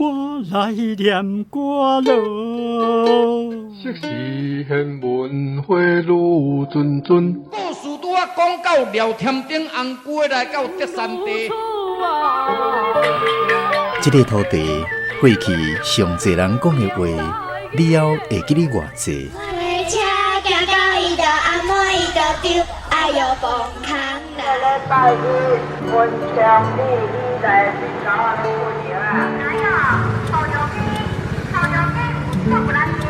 我来念歌咯。昔时贤文花女谆谆，故事拄啊讲到廖添丁红龟来到德山地。这个土地过去上侪人讲的话，你还会记得偌济？车行到伊就阿妹伊就丢，哎哟崩空啦！礼拜日文昌你来去搞啊过年啊？哪有？好牛逼，好牛逼，我不来去。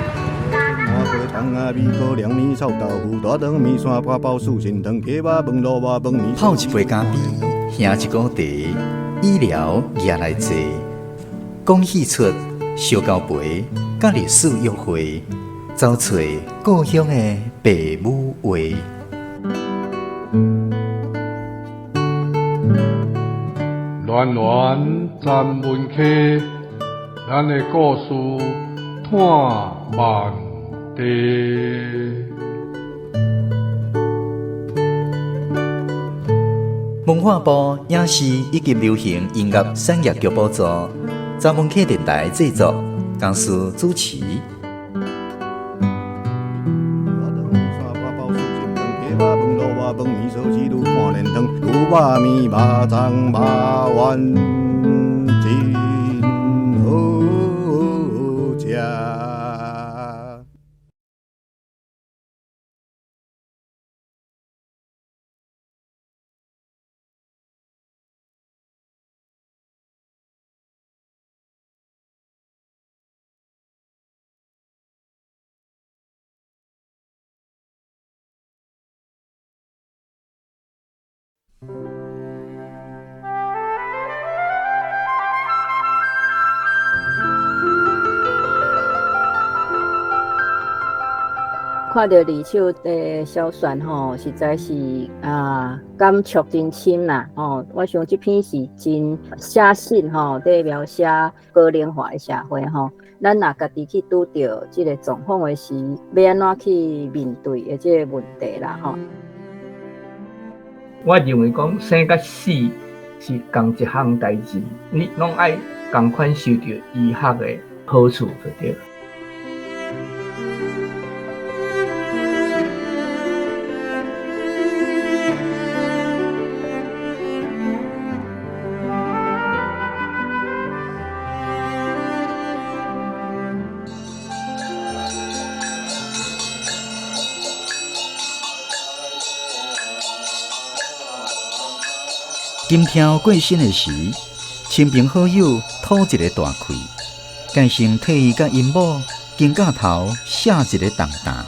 麻婆汤啊，米糕、凉面、臭豆腐、大肠面线、八宝酥、心汤、鸡肉饭、萝卜饭、面。泡一杯咖啡，兄一锅茶，医疗也来坐。讲戏出烧交陪，甲历史约会，找找故乡的爸母话。暖暖站门客，咱的故事探万地。文化部影视以及流行音乐产业局补助，站门客电台制作，公司主持。饭面烧鸡肚看连汤，牛肉面、肉粽、肉丸，真好食。看到二手的小选吼，实在是感触真深啦吼。我想这篇是真写实吼，在描写高龄化的社会吼。咱若家己去拄到这个状况的时，要安怎去面对的这个问题啦吼。我认为讲生甲死是同一项代志，你拢爱同款受到医学的好处就对了。今天过身的时，亲朋好友讨一个大气，改成替伊甲因某肩胛头写一个重担。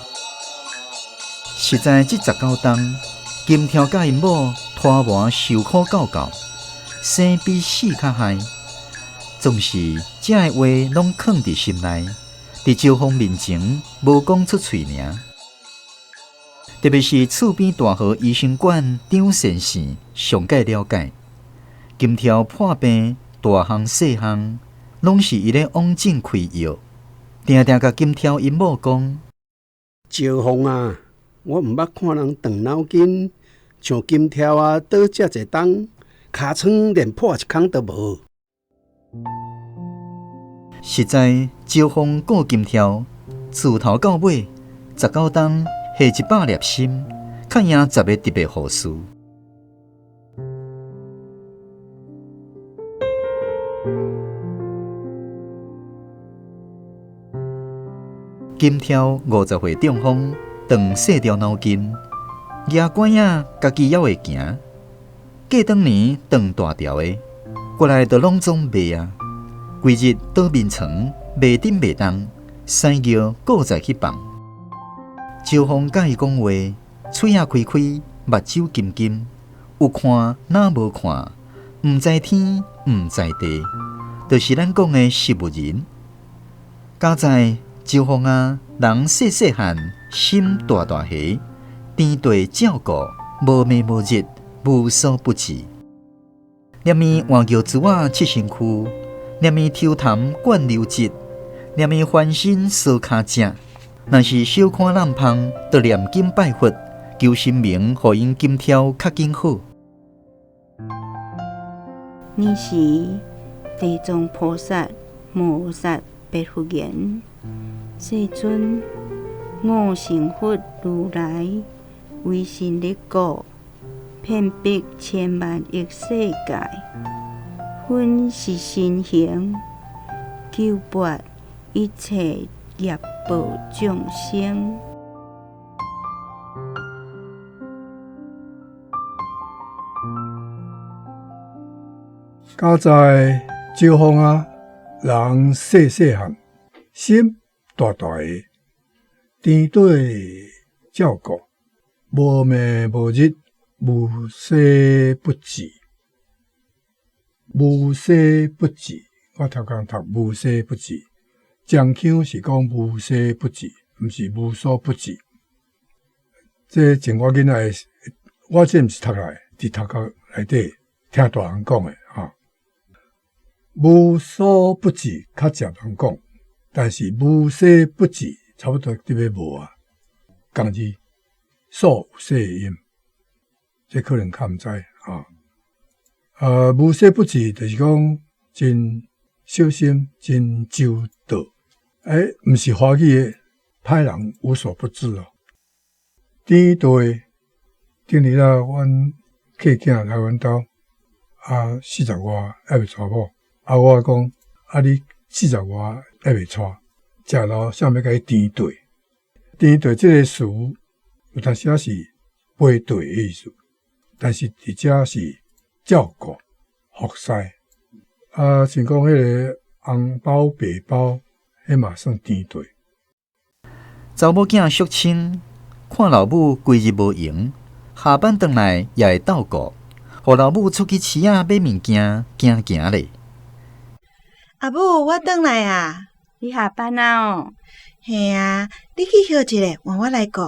实在这19冬，金条甲因某拖磨受苦到到，生比死较害。总是这个话拢藏伫心内，伫招风面前无讲出嘴尔。特别是厝边大和医生馆张先生上界了解，金条破病大项细项，拢是伊咧往诊开药，定定甲金条因某讲：招风啊，我毋捌看人动脑筋，像金条啊倒遮济冬，尻川连破一空都无。实在招风顾金条，自头到尾19冬。下100粒心，较赢10个特别护士。金条50岁中风，断细条脑筋，牙关仔家己还会行。过当年断大条的，过来就拢总袂啊。规日倒面床，袂顶袂动，屎尿搁再去放。招风甲伊讲话，嘴仔开开，目睭金金，有看哪无看，毋知天毋知地，就是咱讲的食物人。加在招风啊，人细细汉，心大大下，天地照顾，无暝无日，无所不至。念咪换叫子仔七身躯，念咪抽痰灌流质，念咪翻身烧骹正。若是小看烂芳，就念经拜佛，求神明，互因金条较紧好。你是地藏菩萨菩萨白佛言：世尊，我成佛如来，为神力故，遍遍千万亿世界，分是身形，救拔一切业报众生。家在招风啊，人细细汉，心大大的，天对照顾，无暝无日，无息不至。无息不至，我头讲读无息不至，讲腔是讲无息不至，毋是无所不至。这前我囡仔，我这毋是读来，伫读壳内底听大人讲的啊。无所不至，较少人讲，但是无息不至，差不多特别无啊。共字所有息音，这可能较毋知啊。无息不至，就是讲真小心，真周到。毋是华语的歹人无所不至哦。天对，顶日啦，阮客囝来阮兜，40外还未娶某。我讲，你40外还未娶，食老啥物甲伊填对？填对这个词，有当时是配对的意思，但是伫遮是照顾、服侍。像讲迄个红包、白包，迄嘛算填对。查某囝淑清，看老母规日无闲，下班回来也会斗顾，互老母出去市仔买物件，行咧。阿母，我转来啊！你下班啊？哦，嘿啊，你去歇一下，换我来顾。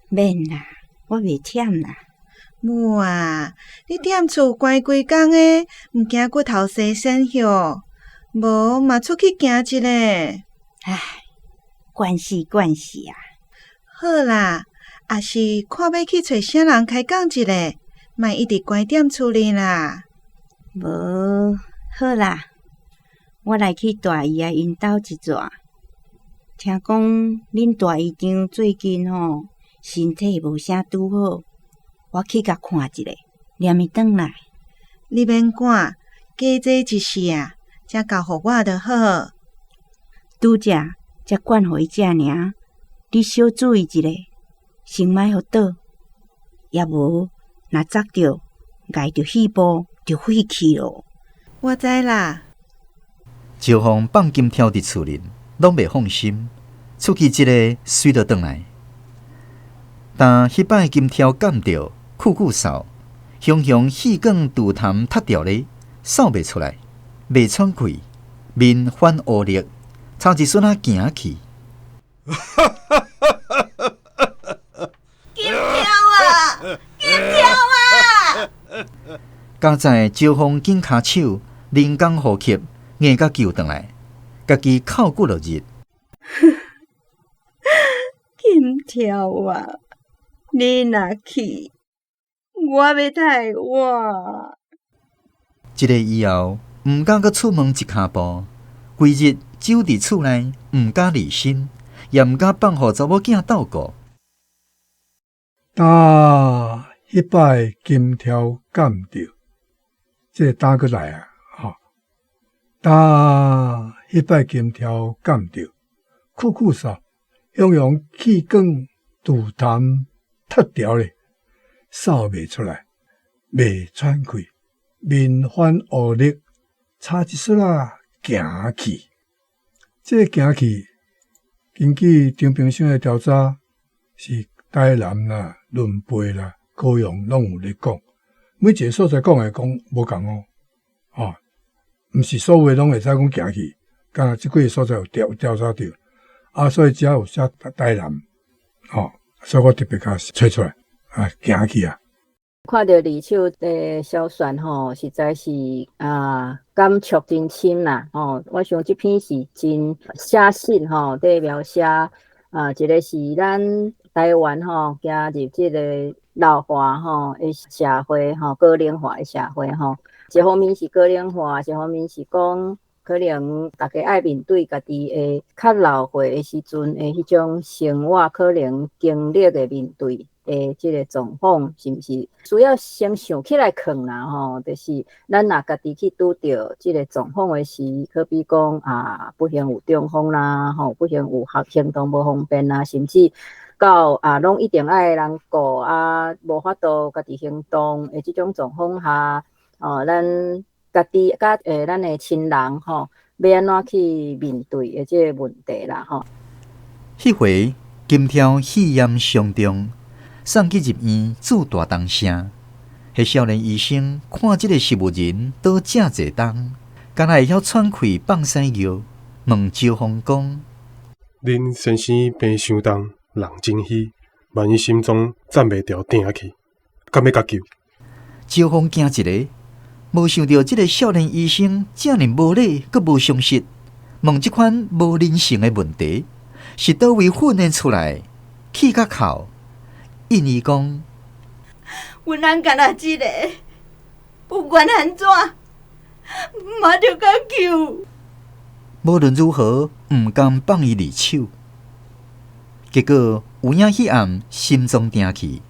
免啦，我袂忝啦。母啊，你踮厝关规工诶，毋惊骨头生癣哟？无嘛出去行一下。唉，关系啊。好啦，也是看要去找啥人开讲一下，莫一直关踮厝里啦。无好啦。我来去大姨因兜一转，听讲恁大姨丈最近身体无啥拄好，我去甲看一下，念伊转来。你免赶，加这一事啊，才交互我就好。拄则才管互伊食尔，你小注意一下，先莫互倒，也无若砸着，碍着细胞就废去咯。我知啦。招风放金条伫厝里，拢袂放心，出去一个随着转来。但迄摆金条干着，久扫，雄细管肚痰塌掉咧，扫袂出来，袂喘气，面泛乌绿，差一瞬仔行去。金条啊！金条啊！加在招风紧骹手，人工呼吸。硬甲救转来，家己扣骨落日。金条啊，你若去，我要待我。这个以后，毋敢阁出门一骹步，规日守伫厝内，毋敢离身，也毋敢放互查某囝斗顾。迄摆金条干着，这打过来啊！迄摆金条干着，久扫，雄气管肚痰塌掉咧，扫袂出来，袂喘气，面泛乌绿，差一瞬仔行去。这行去，根据张平生的调查，是台南啦、润培啦、高雄拢有咧讲，每一个所在讲无共哦，毋是所有拢会使讲行去，敢若即几个所在有调查到，所以只要有写台南，所以我特别甲找出来行去啊。看到二手的小船实在是感触真深啦我想这篇是真写实在描写一个是咱台湾加入这个老化的社会高龄化的社会一方面是高龄化，一方面是讲可能大家爱面对家己的较老岁的时阵的迄种生活，可能经历的面对的即个状况，是毋是需要先想起来看啦吼？就是咱若家己去拄着即个状况的时，可比讲不幸有中风啦，吼，不幸有行动无方便啦，甚至到拢一定爱人顾无法度家己行动的即种状况下，咱家己甲咱的亲人吼，要安怎去面对的即个问题啦吼。迄回金条肺炎伤重，送去入院做大动声。迄少年医生看即个植物人倒遮侪重，敢若会晓喘气放屎尿，问周峰讲：恁先生病伤重，人真虚，万一心脏暂袂调定去，敢要甲救？周峰惊一个，无想到即个少年医生遮尔无礼，阁无常识，问即款无人性的问题，是倒位训练出来？气甲哭，因伊讲：阮人干那一个，不管安怎，嘛着甲救。无论如何，毋甘放伊离手。结果有影迄暗心脏停去，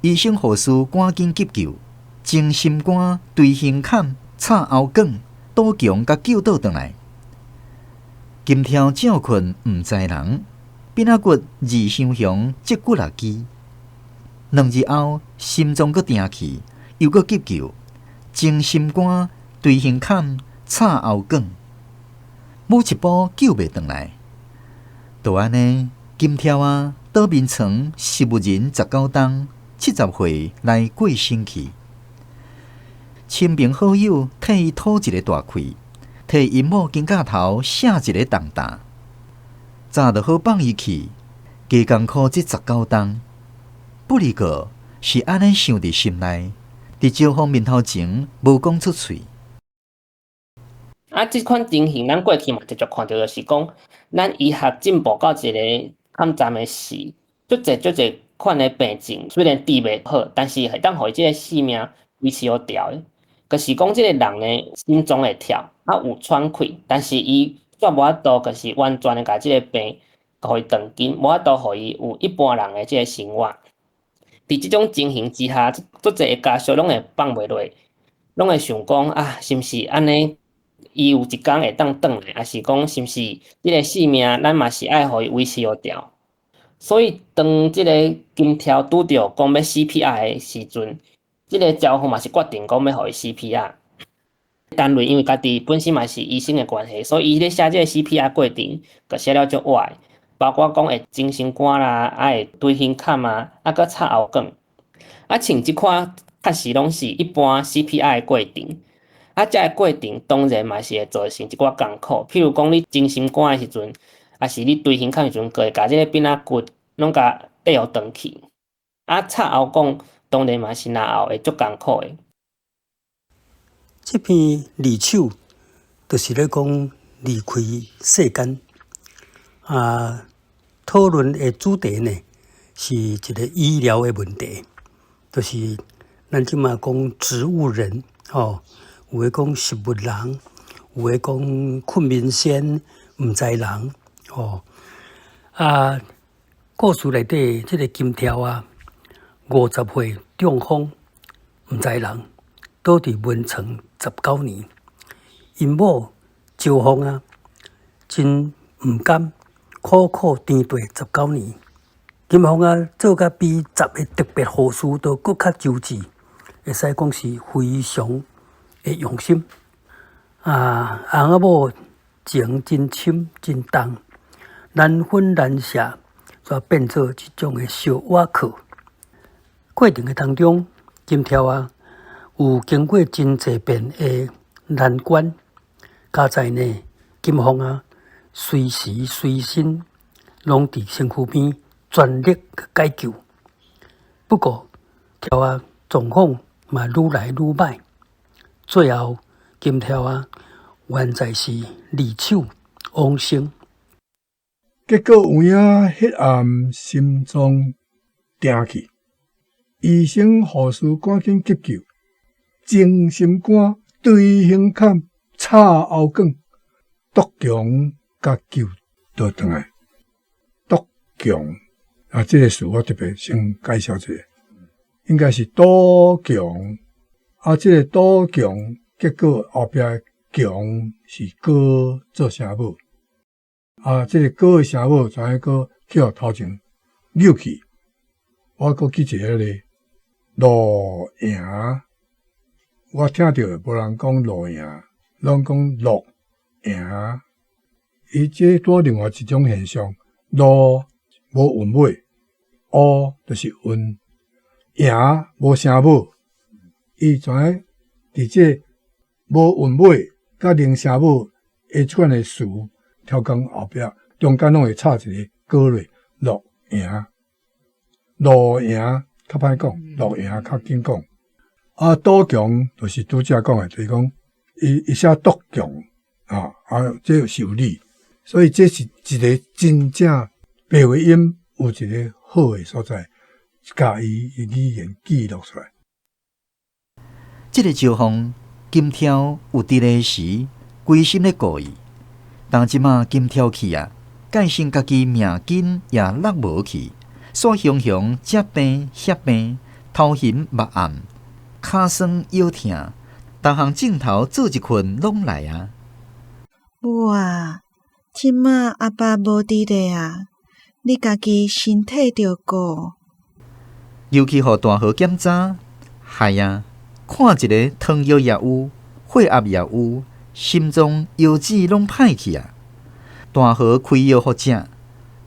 医生护士赶紧急救，将心肝、对胸坎、插喉管、倒强甲救倒转来。金条照困毋知人，变仔骨二伤雄脊骨6支。2日后，心脏阁停去，又阁急救，将心肝、对胸坎、插喉管，每一步救袂转来。就安尼，金条倒眠床植物人19冬，70岁来过身去。亲朋好友替伊吐一个大气，替因某肩胛头写一个重担，早就好放伊去，加艰苦这19冬。不离个是安尼想伫心内，伫招风面头前无讲出嘴。即款情形，咱过去嘛直接看到，就是讲，咱医学进步到一个坎站的时，足侪款的病症，虽然治袂好，但是会当互伊即个性命维持好调的。就是讲，即个人呢，心脏会跳，有喘气，但是伊却无法度，就是完全的甲即个病，互伊断根，无法度互伊有一般人的即个生活。伫即种情形之下，足侪的家属拢会放袂落，拢会想讲是毋是安尼？伊有一天会当转来，还是讲是毋是即个性命，咱嘛是爱互伊维持好调。所以当即个金条拄着讲要 CPR 的时阵，即个招风嘛是决定讲要互伊 CPR。单位因为家己本身嘛是医生的关系，所以伊咧写即个 CPR 过程，佮写了足歪。包括讲会精神肝啦，会对胸坎佮插喉管，像即款确实拢是一般 CPR 的过程。这个过程当然嘛是会造成一寡艰苦，譬如讲你精神肝的时阵，还是你对胸坎的时阵，会甲即个变仔骨拢甲缀互断去。插喉管当然嘛是拿喉会足艰苦的。这篇离手，就是咧讲离开世间。讨论的主题呢，是一个医疗的问题，就是咱即马讲植物人，有诶讲食物人，有诶讲昆明县毋知人，故事内底即个金条50岁中风毋知人，倒伫温床19年，因某招风真毋甘。苦苦甜地19年，金凤做甲比10个特别护士都搁较周至，会使讲是非常的用心。翁某情真深真重，难分难舍，煞变做一种的小瓦壳。过程的当中，金条有经过真侪遍的难关，加在呢，金凤随时随身，拢伫身躯边全力解救。不过，条状况嘛愈来愈歹，最后金条原在是离手往生。结果有影迄暗心脏停去，医生护士赶紧急救，精心肝、对胸坎、插喉管。独强甲救倒转来。独强啊，这个词我特别先介绍一下，应该是多强啊，这个多强结果后壁强是歌做声母啊，这个歌的声母怎样个叫头前扭去？我搁记一个咧，路营，我听到无人讲路营，拢讲路营。伊这多另外一种现象，路无韵尾，乌就是韵，营无声母，伊怎样伫这无韵尾甲零声母的即款的词调讲后壁，中间拢会插一个歌类，路营。路营较歹讲，路营较紧讲。啊，多强就是拄则讲的，就是讲伊写多强啊，这就是有理。所以这是一个真正白话音有一个好的所在，甲伊的语言记录出来。这个招风金条有伫个时，规心咧顾伊。但即马金条去啊，改成家己命紧也落无去。所雄雄接病血病，头晕目暗，骹酸腰痛，逐项镜头做一群拢来啊！哇，即马阿爸无伫咧啊，你家己身体着顾。尤其互大河检查，系啊，看一个糖尿也有，血压也有，心脏腰子拢歹去啊！大河开药互食，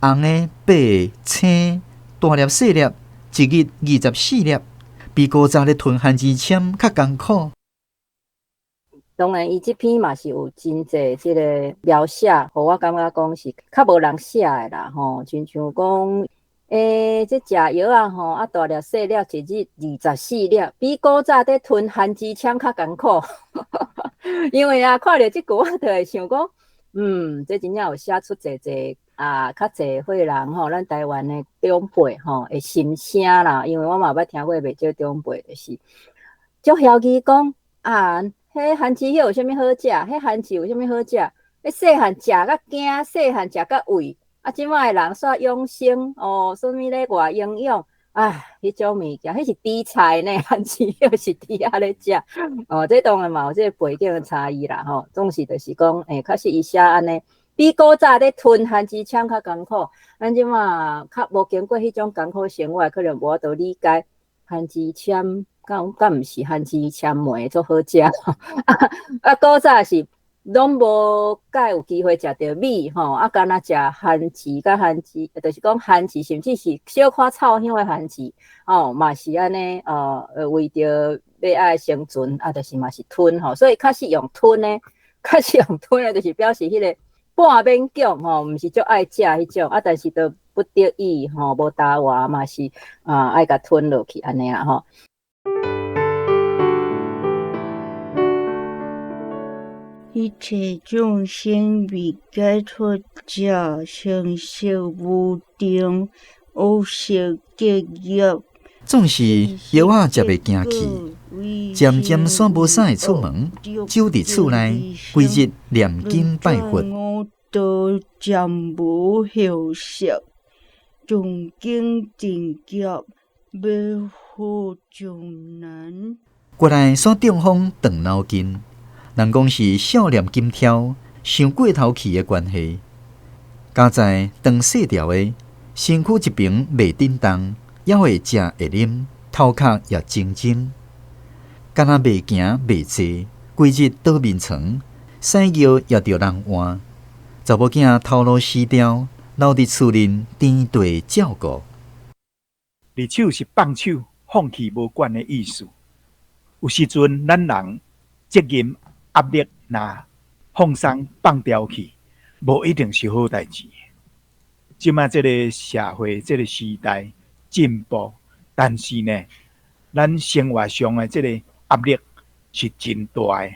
红的、白的、青。大粒细粒，一日24粒，比古早咧吞番薯签较艰苦。当然，伊即篇嘛是有真济即个描写，互我感觉讲是较无人写的啦，吼，亲像讲，即食药啊，吼，啊大粒细粒，一日24粒，比古早咧吞番薯签较艰苦。因为啊，看到即句，我就会想讲，这真正有写出济。较侪岁人吼，咱台湾的长辈吼的心声啦，因为我嘛捌听过袂少长辈，就是足嚣气讲啊，迄番薯有啥物好食？迄番薯有啥物好食？迄细汉食甲惊，细汉食甲畏，啊，即摆的人煞养生哦，啥物咧外营养？迄种物件，迄是猪菜呢，番薯又是猪仔咧食哦，这当然嘛有这个背景的差异啦吼，总是就是讲，确实伊写安尼。比古早咧吞番薯签较艰苦，咱即马较无经过迄种艰苦生活，可能无法度理解番薯签，敢毋是番薯签糜足好食。古早是拢无介有机会食着米吼，干若食番薯甲番薯，就是讲番薯，甚至是小可臭香的番薯，嘛是安尼为着要爱生存，就是嘛是吞吼，所以确实用吞的，就是表示迄个。半勉强吼，毋是足爱食迄种，但是都不得已吼，无搭话嘛是爱甲吞落去安尼啦吼。一切众生未解脱者，成熟无定，恶习结业。总是药仔食袂惊去，渐渐煞无啥会出门，守伫厝内，规日念经拜佛。都渐无后息，重经正觉，要好终难。原来煞中风动脑筋，人讲是少年金条，想过头去的关系。加在长细条的，身躯一边袂振动，也会食会啉，头壳也精精，敢若袂行袂坐，规日倒面床，洗尿也着人换。查某囝头脑失调，留伫厝内甜地照顾。离手是放手，放弃无管的意思。有时阵，咱人责任压力若放松放掉去，无一定是好代志。即马这个社会、这个时代进步，但是呢，咱生活上的这个压力是真大的。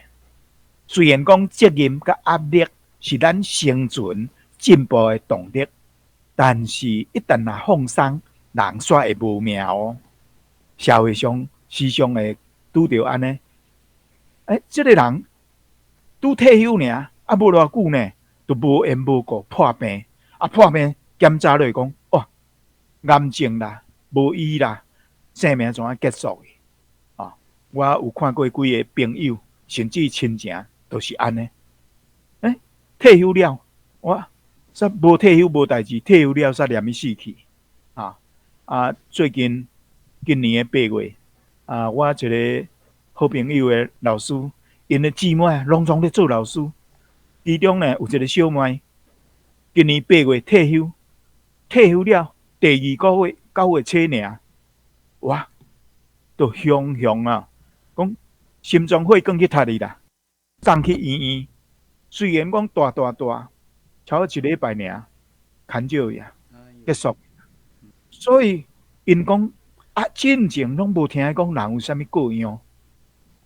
虽然讲责任甲压力是咱生存进步的动力，但是一旦若放松，人煞会无命哦。社会上时常会拄着安尼，这个人拄退休尔，无偌久呢，都无缘无故破病，破病检查落讲，哇，癌症啦，无医啦，生命怎啊结束的？我有看过几个朋友，甚至亲情，都是安尼。退休了，我煞无退休无代志，退休了煞念伊死去。最近今年的8月，我一个好朋友的老师，因的姊妹拢总咧做老师，其中呢有一个小妹，今年8月退休，退休了第2个月9月初尔，哇，都雄啊！讲心脏血管去踢你啦，送去医院。虽然讲大，超1礼拜尔，牵少呀，结束。所以因讲进前拢无听讲人有啥物各样，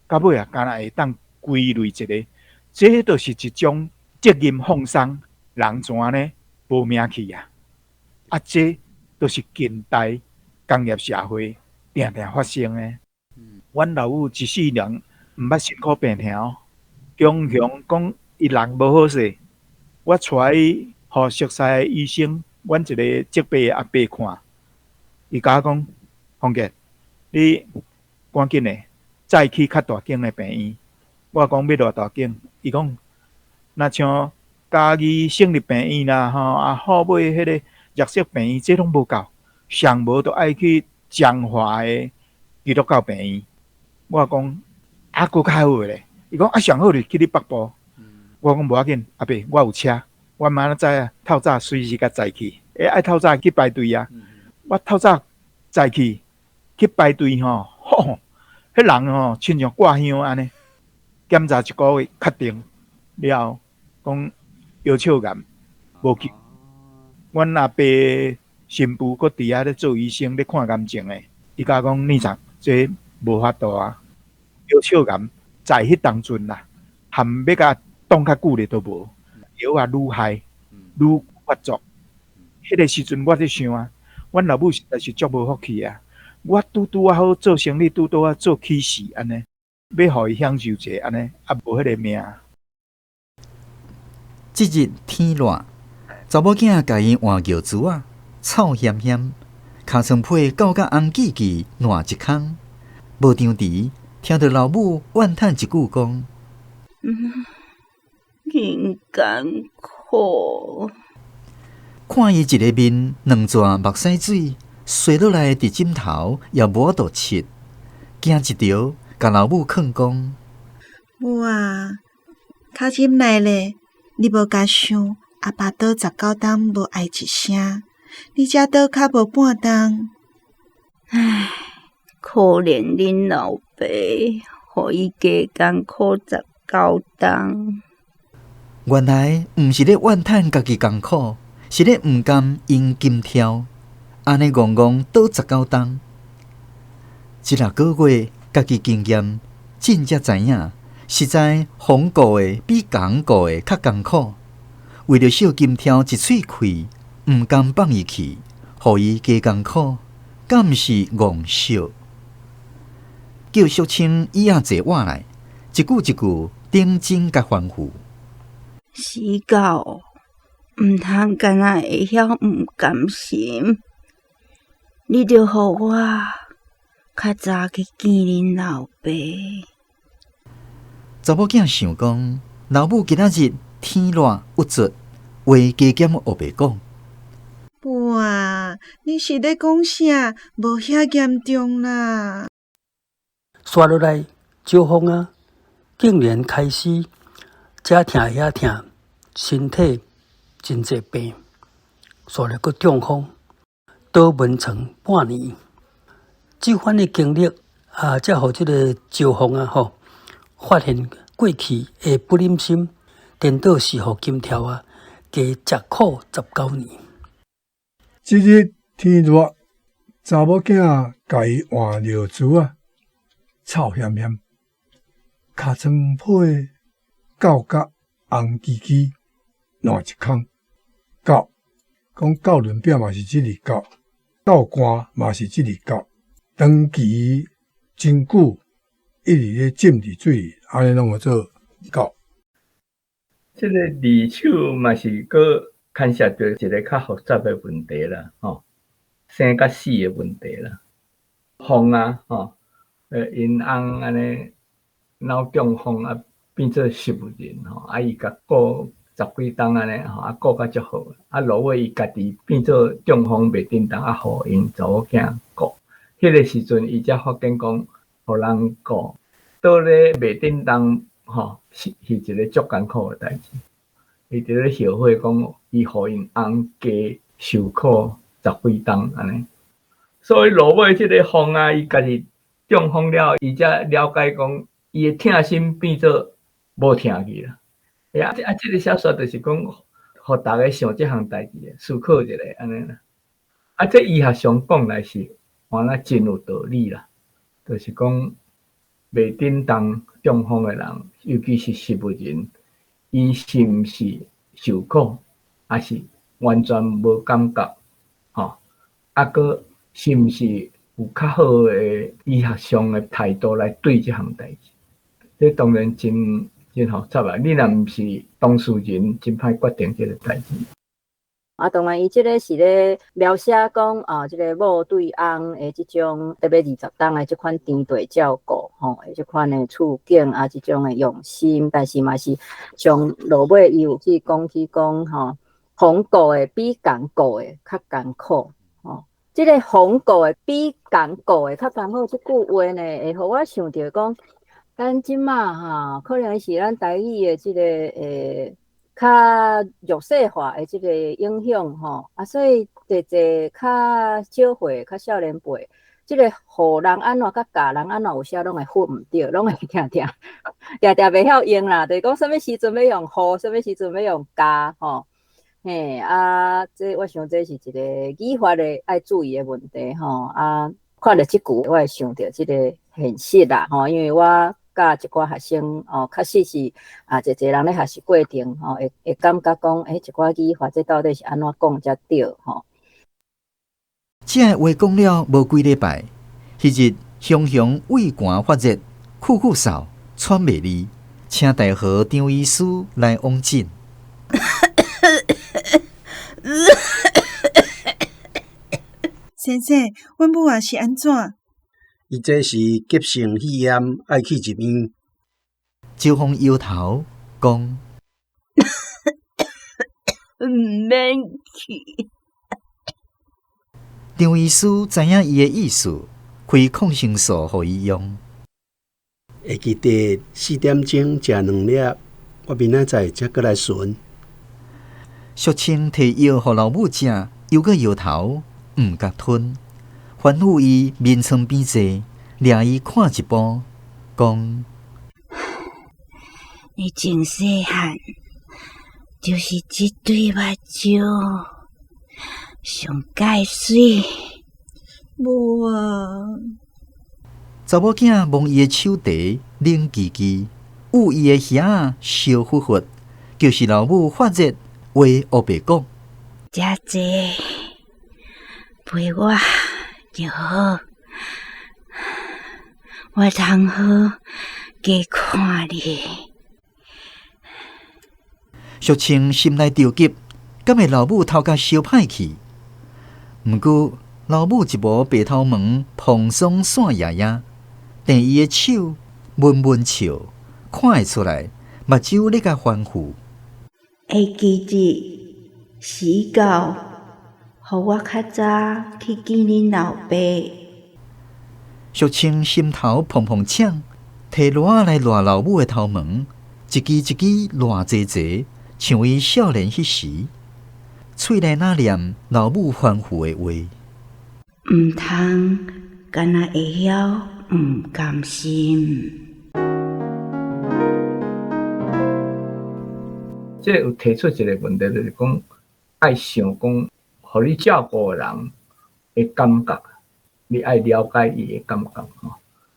到尾敢若会当归类一个，这就是一种责任放松，人怎呢无命去啊？这就是近代工业社会定发生的。阮老母一世人毋捌辛苦病痛，常常讲伊人无好势，我带伊互熟悉的医生，阮一个疾病的阿伯看，伊甲我讲：洪杰，你赶紧的再去较大间的病院。我讲要偌大间？伊讲，若像嘉义省立病院啦，后尾迄个热色病院，这拢无够，上无就爱去彰化的基督教病院。我讲佫较好咧。伊讲上好就去你北部。我讲无要紧，阿伯，我有车，我明仔载透早随时甲载去。爱透早去排队啊！我透早载去排队吼，迄人亲像挂香安尼。检查1个月，确定了，讲腰鞘癌无救。阮阿伯新妇佫伫遐咧做医生咧看癌症诶，伊甲我讲院长，这无法度啊，腰鞘癌在迄当阵啦，含要甲挡较久咧都无，药啊愈害愈发作。迄个时阵我咧想啊，阮老母实在是足无福气啊！我拄啊好做生意，拄啊做起事安尼，要互伊享受者安尼，无迄个命。即日天热，查某囝甲伊换尿珠啊，臭咸咸，尻川皮搞甲红记记烂一空。无张迟，听到老母怨叹一句讲：真艰苦。看伊一个面两撮目屎水，垂落来伫枕头也无度切，惊一条，甲老母劝讲：母啊，较忍耐咧，你无甲想，阿爸倒19冬无爱一声，你才倒较无半冬。唉，可怜恁老爸，互伊加艰苦19冬。原来毋是咧怨叹家己艰苦，是咧毋甘用金条，安尼戆戆倒19冬。这6个月，家己经验，真才知影，实在风过的比工过的较艰苦。为着小金条一喙气，毋甘放伊去，互伊加艰苦，敢毋是戆笑？叫淑清椅仔坐活来，一句一句顶真甲反复。死狗，毋通干那会晓毋甘心，你着互我较早去见恁老爸。查某囝想讲，老母今仔日天热郁卒，话加减学袂讲。母啊，你是咧讲啥？无遐严重啦。刷落来，招风啊，竟然开始遮疼遐疼，身体真侪病，刷了个中风，倒眠床半年。这番的经历才互这个招风发现过去的不忍心，颠倒是互金条加吃苦19年。即日天热，查某囝甲伊换尿珠臭咸咸，尻川皮搞甲红记记烂一空。狗讲狗轮表嘛是即字狗，倒汗嘛是即字狗，长期真久一直咧浸伫水，安尼拢会做狗。这个离手嘛是个牵涉到一个较复杂的问题啦，生甲死的问题啦。风啊，因翁安尼脑中风啊，变做植物人伊甲顾10几冬安尼顾甲足好。落尾伊家己变做中风袂振当互因查某囝顾。迄个时阵，伊才发现讲，互人顾，倒咧袂振当是一个足艰苦的代志。伊伫咧后悔讲，伊互因翁加受苦10几冬安尼。所以落尾即个风啊，伊家己中风了，伊才了解讲，伊的疼心变做无疼去啦。即个小说就是讲，互大家想即项代志，思考一下安尼啦。这医学上讲来是，原来真有道理啦。就是讲，袂振当中风的人，尤其是植物人，伊是毋是受苦，还是完全无感觉？个是毋是有较好的医学上的态度来对即项代志？这当然真复杂啊！你若毋是当事人，真歹决定即个代志。当然，伊即个是咧描写讲即个某对翁的即种特别20冬的即款甜地照顾即款的处境即种的用心，但是嘛是从落尾伊有去讲风顾的比艰顾的较艰苦即个风顾的比艰顾的较艰苦即句话呢，会互我想到讲，咱即马可能是咱台语的即个较弱势化的即个影响所以侪较少岁、较少年辈，即个互人安怎甲教人安怎有时拢会混毋着，拢会定袂晓用啦。就是讲什么时阵要用互，什么时阵要用加这我想这是一个语法的爱注意的问题看到即句，我会想到即个现实啦因为我甲一寡学生确实是一人咧学习过程会感觉讲一寡语法这到底是安怎讲才对这话讲了无几礼拜，迄日熊熊胃寒发热，酷酷嗽，喘袂离，请大河张医师来往诊。先生，阮母也是安怎？伊这是急性肺炎，爱去入院。周峰摇头讲：毋免去。张医师知影伊的意思，开抗生素互伊用。会记得4点钟食2粒，我明仔载才过来巡。淑清摕药互老母食，又搁摇头，毋甲吞，吩咐伊面床边坐，掠伊看一部，讲：你真细汉，就是即对目睭上介水。无啊！查某囝摸伊的手提，冷叽叽，捂伊的耳仔，烧忽忽，就是老母发热，话黑白讲。遮济陪我就好，我通好加看你。淑清心内着急，敢会老母头壳烧歹去？毋过老母一摸白头毛，蓬松散爷爷，但伊的手闷闷笑，看会出来，目睭咧甲翻浮。会记日时到，互我较早去见恁老爸。淑清心头砰砰呛，摕螺仔来捋老母的头毛，一支一支捋济济，像伊少年迄时，喙内那念老母吩咐的话。毋通干那会晓毋甘心。这有提出一个问题，就是讲爱想讲，互你照顾的人的感觉，你爱了解伊的感觉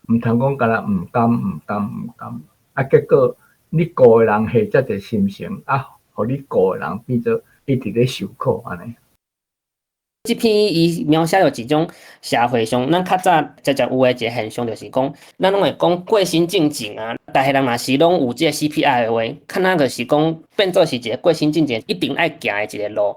毋通讲干那毋甘，结果你顾的人下遮侪心情，互你顾的人变做一直咧受苦安尼。这篇伊描写着一种社会上，咱较早常常有诶一个现象，就是讲，咱拢会讲过身进前啊，逐个人若是拢有即个 CPI 诶话，看咱就是讲变做是一个过身进前一定爱行诶一个路。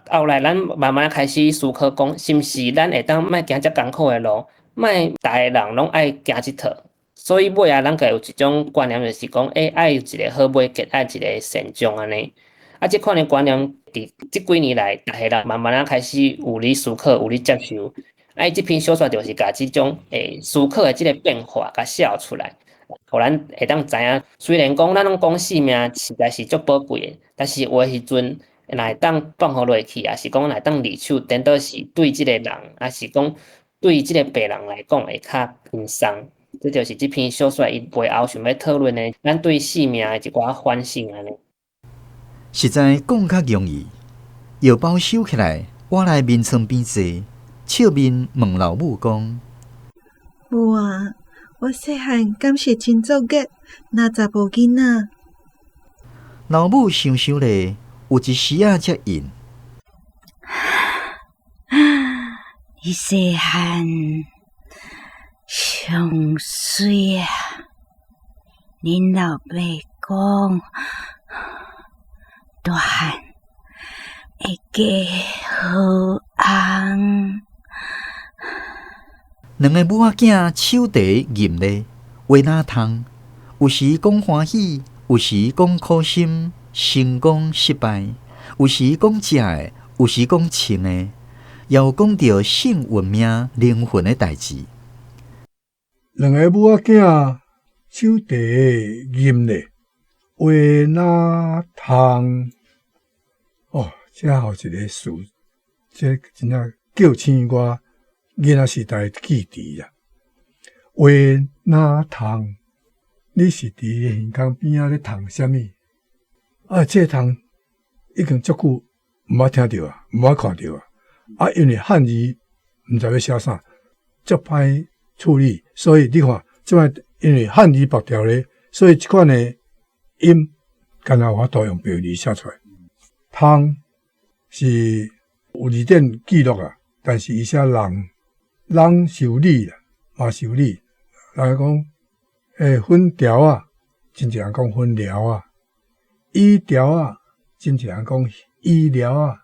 后来咱慢慢开始思考讲，是毋是咱会当莫行遮艰苦诶路，莫逐个人拢爱行即套。所以尾啊，咱个有一种观念，就是讲，爱有一个好尾结，爱一个善终安尼。啊，即款诶观念伫即几年来，逐个人慢慢啊开始有咧思考，有咧接受。啊，伊即篇小说就是甲即种思考诶即个变化甲写出来，互咱会当知影。虽然讲咱拢讲性命实在是足宝贵诶，但是有诶时阵，若会当放互落去，也是讲若会当离手，颠倒是对即个人，也是讲对即个病人来讲会较轻松。这就是即篇小说伊背后想要讨论诶，咱对性命诶一寡反省安尼。实在讲较容易，药包收起来，我来眠床边坐，笑面问老母讲：母啊，我细汉敢是真作孽，哪查无囡仔？老母想想咧，有一时仔才应：你细汉上水啊！恁老爸讲，大汉会嫁好翁。两个母仔囝手提吟咧，话哪通？有时讲欢喜，有时讲苦心，成功失败，有时讲食诶，有时讲穿诶，也有讲到性运命、灵魂诶代志。两个母仔囝手提吟咧，话哪通？哦，这好一个词，这真正叫醒我囡仔时代记忆啊！话哪通？你是伫个耳孔边仔咧读啥物？啊，这读已经足久毋捌听着啊，毋捌看着啊！啊，因为汉字毋知要写啥，足歹处理，所以你看，即摆因为汉字薄条咧，所以即款诶音，干那我都用标字写出来。通是有字典记录啊，但是伊写人是有理啊，嘛是有理。来讲，粉条啊，真侪人讲粉条啊；医条啊，真侪人讲医疗啊。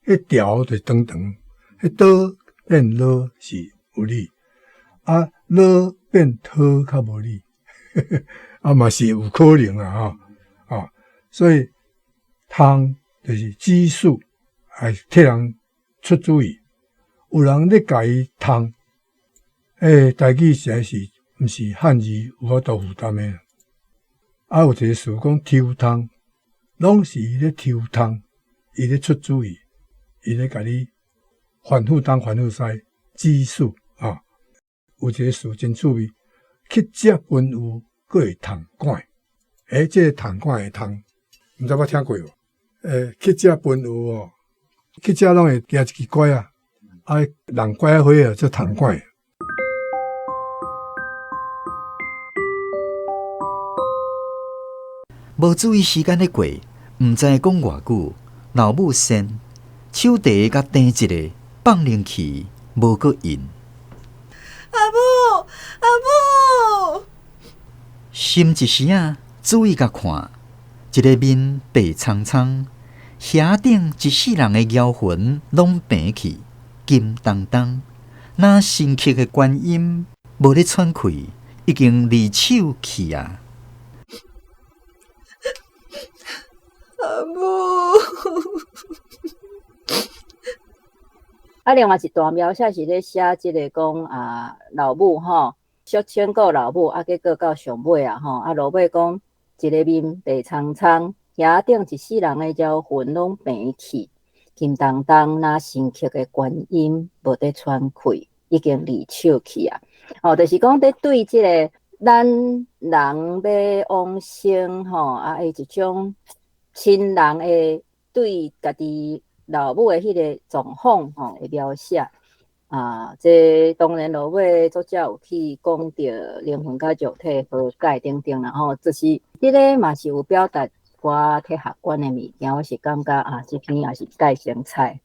迄条就是长长，迄刀变落是有理，啊落变讨较无理，啊嘛是有可能啊吼，所以通就是指数，还替人出主意，有人咧甲伊通，台语实在是毋是汉字有法度负担诶，啊有一个词讲抽通，拢是伊咧抽通，伊咧出主意。伊咧甲你反复东反复西指数啊，有一个词真趣味，去食喷雾，佫会通管。这个通管会通，毋知捌听过无？去食喷雾哦，去食拢会夹一支拐啊，人拐花啊，做通管。无注意时间咧过，毋知讲偌久，老母先。手提甲弹一个放冷气，无个应。阿母，阿母！心一时仔注意甲看，一个面白苍苍，遐顶一世人的妖魂拢平去，金当当。那神奇的观音无咧喘气，已经离手去啊！阿母。啊，另外一段描写是咧写即个讲老母吼，小劝告老母，结果到上尾吼，老母讲一个面白苍苍，遐顶一世人的妖魂拢平去，金当当那神奇的观音无得喘气，已经离手去啊！就是讲咧对即个咱人要往生吼，一种亲人的对家己。老母的迄个状况的描写这当然老尾作者有去讲到灵魂甲肉体和解等等啦就是这个嘛是有表达我体客观的物件，我是感觉这篇也是介精彩。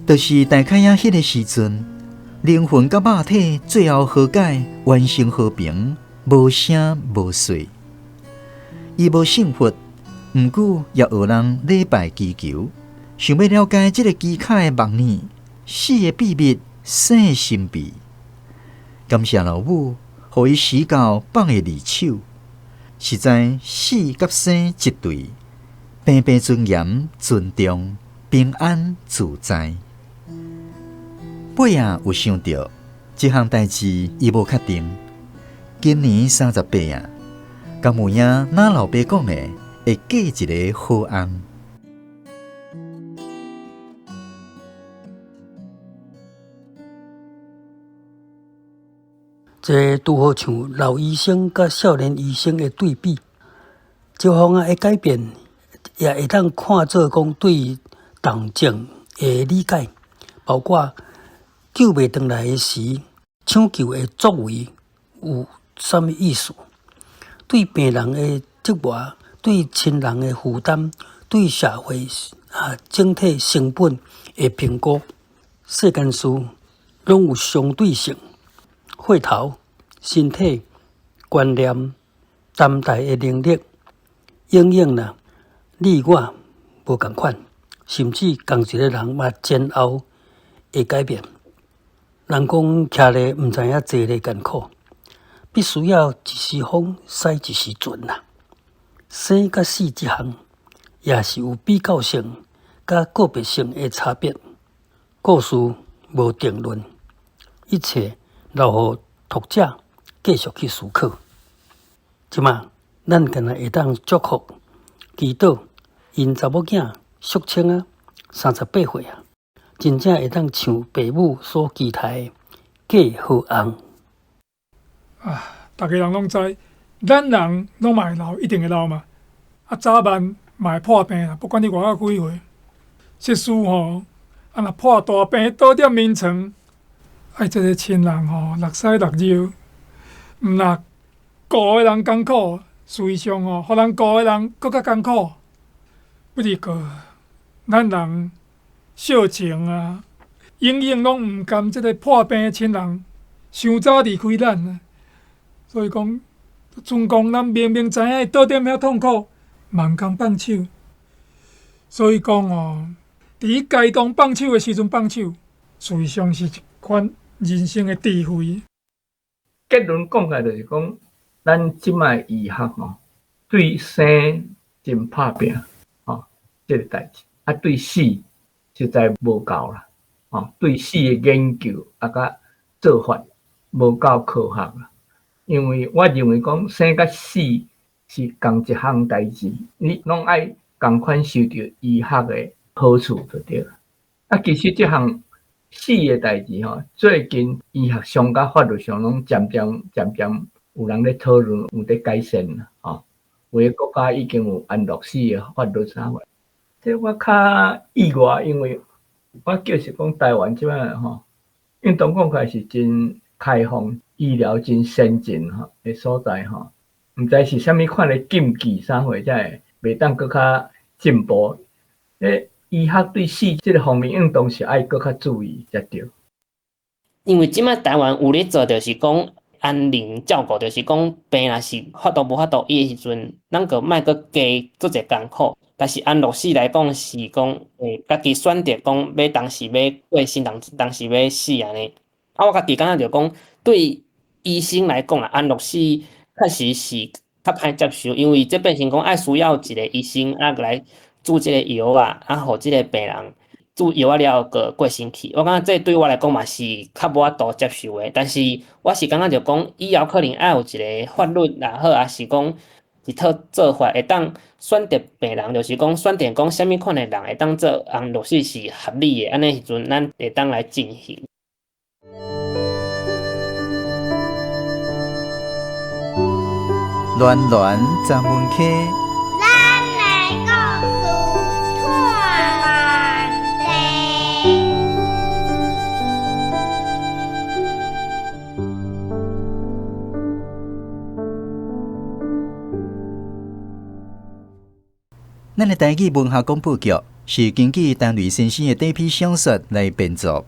就是大开亚迄个时阵，灵魂甲肉体最后和解，完成和平，无声无碎。伊无信佛，毋过也学人礼拜祈求，想要了解即个奇巧的默念，死的秘密，生的神秘。感谢老母，互伊死到放的离手，实在死甲生一对，平平尊严尊重，平安自在。尾仔有想到，即项代志伊无确定。今年38啊，敢有影哪老爸讲的，会嫁一个好翁。这拄好像老医生甲少年医生的对比，这方的改变，也会当看做讲对动静的理解，包括救袂回来的时，抢救的作为有啥物意思？对病人的折磨，对亲人的负担，对社会整体成本的评估，世间事拢有相对性。血头、身体、观念、担待的能力，永远啦，你我无共款，甚至同一个人嘛前后会改变。人讲徛咧毋知影坐咧艰苦，必须要一时风，驶一时船啦。生甲死这项，也是有比较性甲个别性的差别。故事无定论，一切留互读者继续去思考。即马，咱敢若会当祝福、祈祷，因查某囝淑清啊，38岁啊，真正会当像爸母所期待的嫁好翁。大家人拢知，咱人拢嘛会老，一定会老嘛。早晚嘛会破病啦，不管你活到几岁。这事吼，若破大病倒点眠床，爱这个亲人吼，六屎六尿，毋若顾的人艰苦，实际上吼，互人顾的人搁较艰苦。不是个，咱人小情啊，永远拢毋甘这个破病的亲人伤早离开咱啊。所以讲，阵讲咱明明知影会倒点遐痛苦，嘛毋甘放手。所以讲哦，伫该当放手的时阵放手，实际上是一款人生的智慧。结论讲起来就是讲，咱即摆医学吼，对生真拍拼吼，即个代志啊，对死实在无够啦，吼，对死的研究啊甲做法无够科学啦。因为我认为讲生甲死是同一项代志，你拢爱共款受到医学的好处就对了。其实这项死的代志吼，最近医学上甲法律上拢渐渐有人咧讨论，有咧改善啦，吼。有个国家已经有安乐死的法律啥物。这我较意外，因为我就是讲台湾即摆吼，运动讲起来是真开放。医疗真先进吼的所在吼，毋知是啥物款的禁忌啥货，才会袂当搁较进步。医学对死即个方面，运动是爱搁较注意才对。因为即摆台湾有咧做，就是讲安宁照顾，就是讲病若是法度无法度医的时阵，咱个莫搁加做者艰苦。但是安乐死来讲是讲，家己选择讲要当时要过身，当时要死安尼。我家己感觉着讲对。医生来讲啦，安乐死确实是较歹接受，因为这变成讲爱需要一个医生来注这个药互这个病人注药了个过身去。我感觉这对我来讲嘛是较无法度接受的。但是我是感觉着讲，以后可能爱有一个法律也好，还是讲一套做法会当选择病人，就是讲选择讲啥物款的人会当做安乐死是合理的，安尼时阵咱会当来进行。暖暖咱们客，咱来故事看万地。咱的台语文学广播剧是根据陈雷先生的第一篇小说来编作。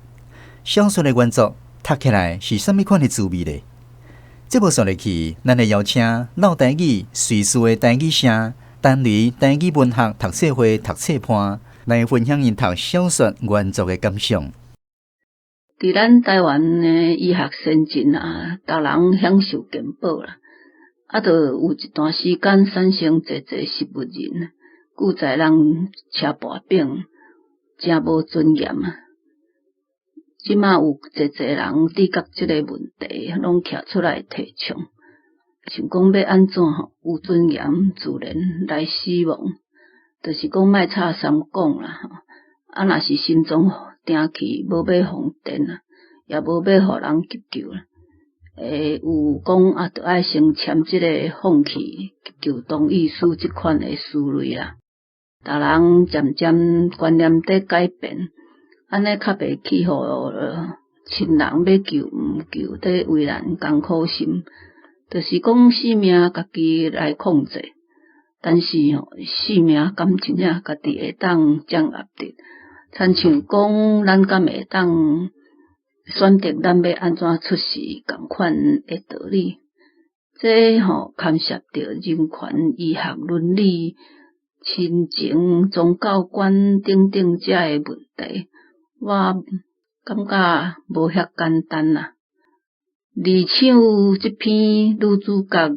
小说的原作读起来是什么款的滋味呢？节目说落去，咱会邀请老台语随时的台语声陈雷台语文学读册会读册判来分享因读小说原作的感想。伫咱台湾的医学先进啊，逐人享受健保啦，就有一段时间产生侪食物人，故在人车跋柄，真无尊严啊。即马有侪人知觉即个问题，拢徛出来提倡，想讲要安怎有尊严自然来死亡，就是讲莫插三讲啦。若是心脏停去，无要放电啊，也无要互人急救啦。有讲着爱先签即个放弃急救同意书即款的书类啦。逐人渐渐观念在改变。安尼较袂去互亲人要救毋救，在为难艰苦心，就是讲生命家己来控制。但是生命敢真正家己会当掌握得？亲像讲，咱敢会当选择咱要安怎出世共款的道理？这牵涉到人权、医学伦理、亲情、宗教观等等遮的问题。我感觉无遐简单啦。李唱这篇女主角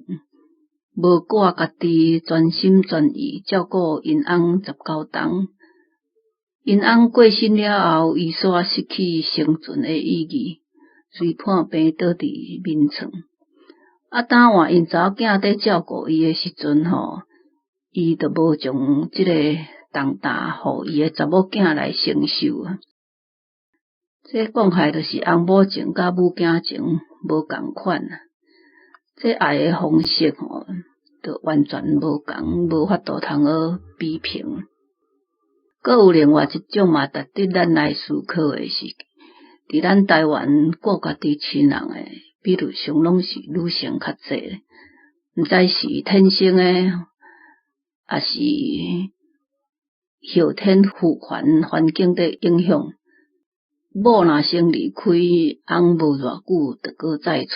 无顾家己，全心全意照顾因翁19冬。因翁过身了后，伊煞失去生存的意义，随判病倒伫眠床。当换因查某囝在照顾伊的时阵伊就无将即个重担互伊的查某囝来承受啊。这讲起就是翁某情甲母囝情无共款啊，这爱的方式就完全无共，无法度通好比评。阁有另外一种嘛，值得咱来思考的是，伫咱台湾顾家己亲人的比率上拢是女性较济，毋知是天生的，也是后天父权环境的影响。某若先离开，翁无偌久就搁再娶，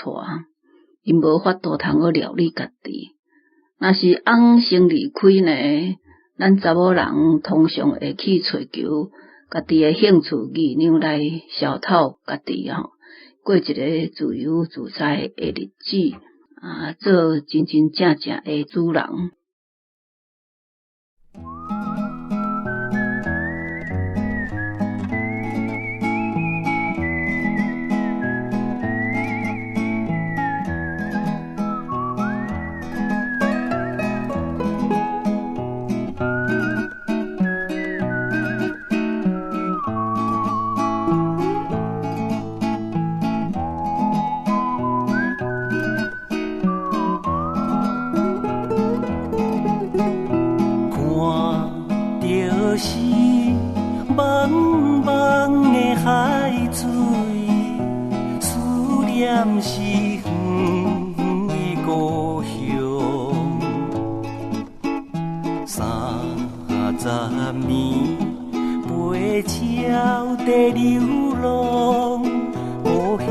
因无法度通好料理家己。若是翁先离开呢，咱查某人通常会去找求家己的兴趣技能来消透家己过一个自由自在的日子做真真正正的主人。是远远的故乡，30年陪鸟在流浪，故乡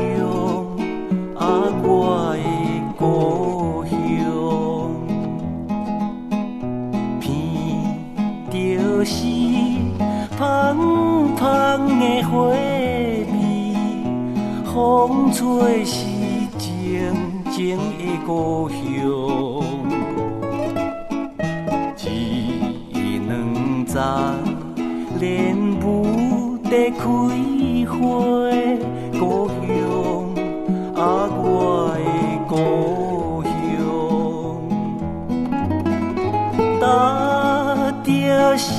我的故乡，闻着是香香的花味，风吹是静静的故乡。一两丛莲雾在开花，故乡我的故乡，踏着是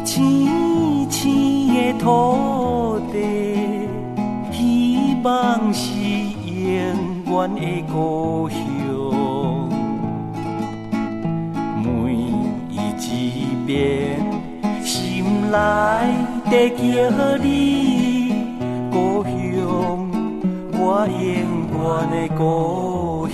青青的土地，希望是永远的故乡。每一遍心内在叫你，故乡，我永远的故